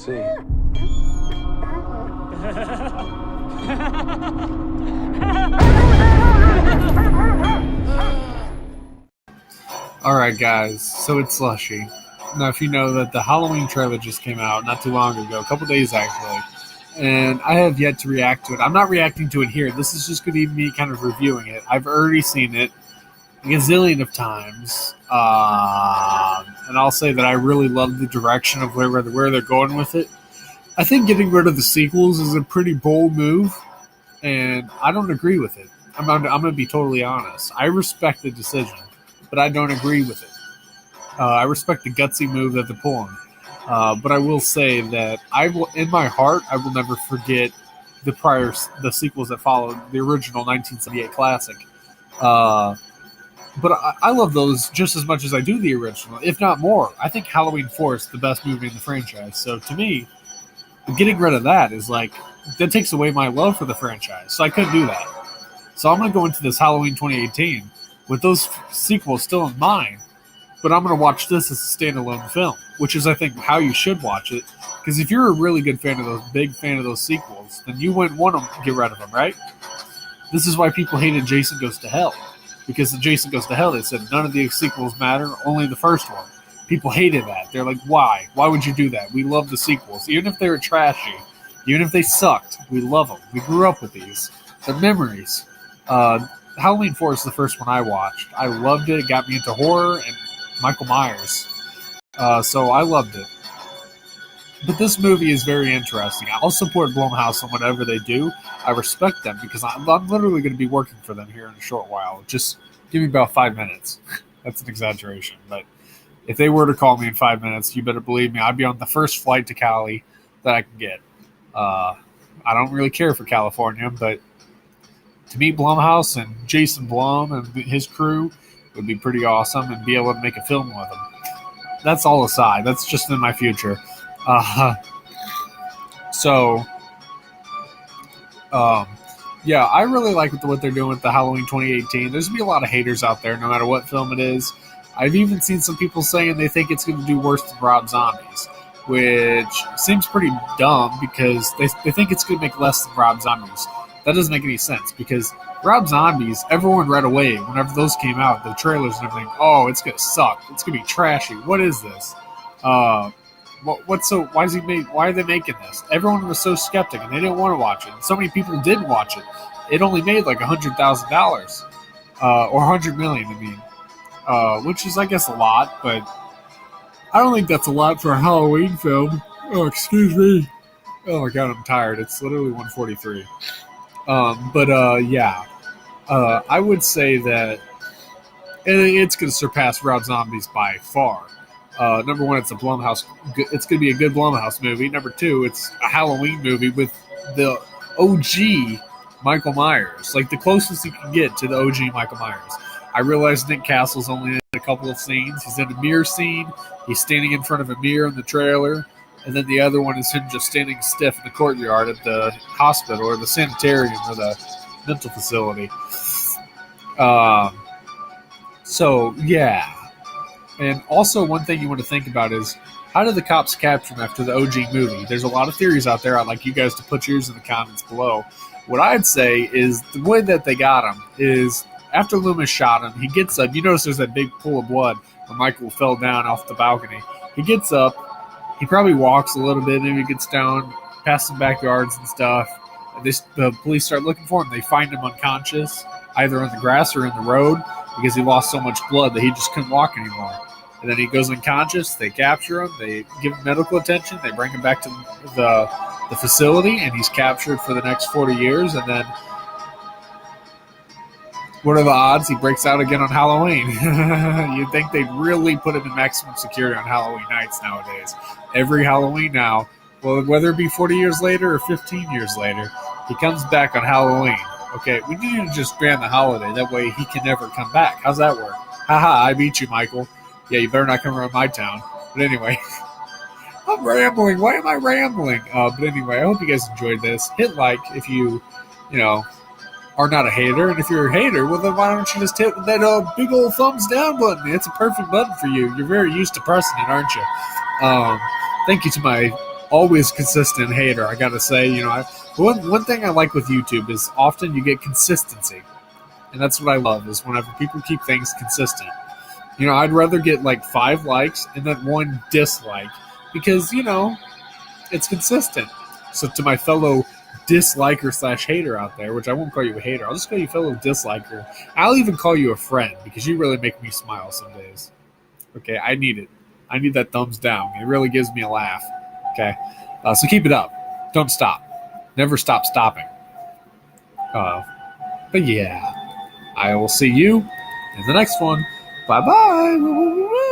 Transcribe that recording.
see. Alright guys, so it's SLUSHIE. Now if you know that the Halloween trailer just came out not too long ago, a couple days actually, and I have yet to react to it. I'm not reacting to it here, this is just going to be me kind of reviewing it. I've already seen it a gazillion of times, and I'll say that I really love the direction of where they're going with it. I think getting rid of the sequels is a pretty bold move, and I don't agree with it. I'm going to be totally honest. I respect the decision, but I don't agree with it. I respect the gutsy move that they're pulling, but I will say that in my heart, I will never forget the sequels that followed the original 1978 classic. But I love those just as much as I do the original, if not more. I think Halloween 4 is the best movie in the franchise. So to me, getting rid of that is that takes away my love for the franchise. So I couldn't do that. So I'm going to go into this Halloween 2018 with those sequels still in mind, but I'm going to watch this as a standalone film, which is, I think, how you should watch it. Because if you're a really big fan of those sequels, then you wouldn't want to get rid of them, right? This is why people hated Jason Goes to Hell. Because in Jason Goes to Hell, they said none of the sequels matter, only the first one. People hated that. They're like, why? Why would you do that? We love the sequels. Even if they were trashy, even if they sucked, we love them. We grew up with these. They're memories. Halloween 4 is the first one I watched. I loved it. It got me into horror and Michael Myers. So I loved it. But this movie is very interesting. I'll support Blumhouse on whatever they do. I respect them because I'm literally going to be working for them here in a short while. Just give me about 5 minutes. That's an exaggeration. But if they were to call me in 5 minutes, you better believe me, I'd be on the first flight to Cali that I can get. I don't really care for California, but to meet Blumhouse and Jason Blum and his crew would be pretty awesome, and be able to make a film with them. That's all aside. That's just in my future. Yeah, I really like what they're doing with the Halloween 2018. There's going to be a lot of haters out there, no matter what film it is. I've even seen some people saying they think it's going to do worse than Rob Zombie's, which seems pretty dumb because they think it's going to make less than Rob Zombie's. That doesn't make any sense because Rob Zombie's, everyone right away, whenever those came out, the trailers and everything, oh, it's going to suck. It's going to be trashy. What is this? Why are they making this? Everyone was so skeptic and they didn't want to watch it. And so many people did watch it. It only made like $100,000 or $100 million. I mean, which is, I guess, a lot, but I don't think that's a lot for a Halloween film. Oh, excuse me. Oh my God, I'm tired. It's literally 1:43. Yeah, I would say that it's going to surpass Rob Zombie's by far. Number one, it's a Blumhouse. It's going to be a good Blumhouse movie. Number two, it's a Halloween movie with the OG Michael Myers, like the closest you can get to the OG Michael Myers. I realize Nick Castle's only in a couple of scenes. He's in a mirror scene. He's standing in front of a mirror in the trailer. And then the other one is him just standing stiff in the courtyard at the hospital or the sanitarium or the mental facility. So, yeah. And also one thing you want to think about is, how did the cops capture him after the OG movie? There's a lot of theories out there. I'd like you guys to put yours in the comments below. What I'd say is the way that they got him is after Loomis shot him, he gets up. You notice there's that big pool of blood where Michael fell down off the balcony. He gets up. He probably walks a little bit, maybe gets down, past some backyards and stuff. The police start looking for him. They find him unconscious, either on the grass or in the road, because he lost so much blood that he just couldn't walk anymore. And then he goes unconscious. They capture him. They give him medical attention. They bring him back to the facility, and he's captured for the next 40 years. And then, what are the odds he breaks out again on Halloween? You'd think they'd really put him in maximum security on Halloween nights nowadays. Every Halloween now, well, whether it be 40 years later or 15 years later, he comes back on Halloween. Okay, we need to just ban the holiday. That way he can never come back. How's that work? Haha, I beat you, Michael. Yeah, you better not come around my town. But anyway, I'm rambling. Why am I rambling? But anyway, I hope you guys enjoyed this. Hit like if you are not a hater. And if you're a hater, well, then why don't you just hit that big old thumbs down button? It's a perfect button for you. You're very used to pressing it, aren't you? Thank you to my always consistent hater. I gotta say, one thing I like with YouTube is often you get consistency, and that's what I love. Is whenever people keep things consistent. I'd rather get like 5 likes and then 1 dislike because it's consistent. So to my fellow disliker slash hater out there, which I won't call you a hater, I'll just call you a fellow disliker. I'll even call you a friend because you really make me smile some days. Okay, I need it. I need that thumbs down. It really gives me a laugh. Okay, so keep it up. Don't stop. Never stop stopping. But yeah, I will see you in the next one. Bye bye.